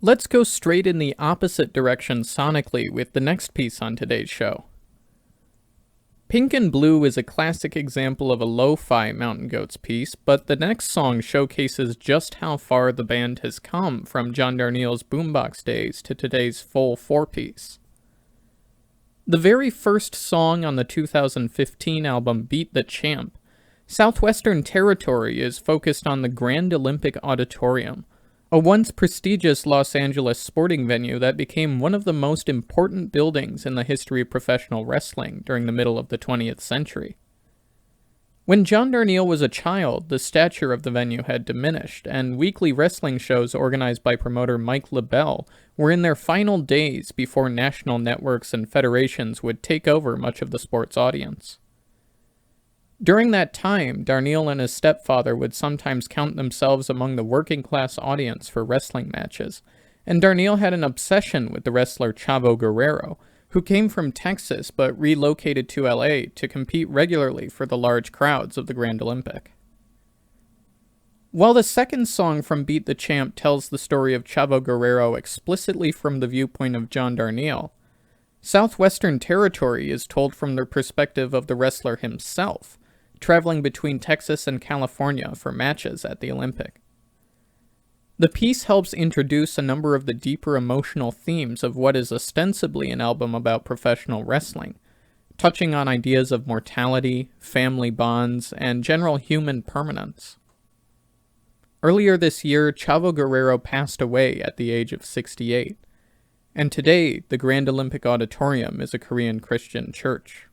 Let's go straight in the opposite direction sonically with the next piece on today's show. Pink and Blue is a classic example of a lo-fi Mountain Goats piece, but the next song showcases just how far the band has come from John Darnielle's boombox days to today's full four-piece. The very first song on the 2015 album Beat the Champ, Southwestern Territory, is focused on the Grand Olympic Auditorium, a once prestigious Los Angeles sporting venue that became one of the most important buildings in the history of professional wrestling during the middle of the 20th century. When John Darnielle was a child, the stature of the venue had diminished, and weekly wrestling shows organized by promoter Mike LaBelle were in their final days before national networks and federations would take over much of the sport's audience. During that time, Darnielle and his stepfather would sometimes count themselves among the working-class audience for wrestling matches, and Darnielle had an obsession with the wrestler Chavo Guerrero, who came from Texas but relocated to LA to compete regularly for the large crowds of the Grand Olympic. While the second song from Beat the Champ tells the story of Chavo Guerrero explicitly from the viewpoint of John Darnielle, Southwestern Territory is told from the perspective of the wrestler himself, traveling between Texas and California for matches at the Olympic. The piece helps introduce a number of the deeper emotional themes of what is ostensibly an album about professional wrestling, touching on ideas of mortality, family bonds, and general human permanence. Earlier this year, Chavo Guerrero passed away at the age of 68, and today the Grand Olympic Auditorium is a Korean Christian church.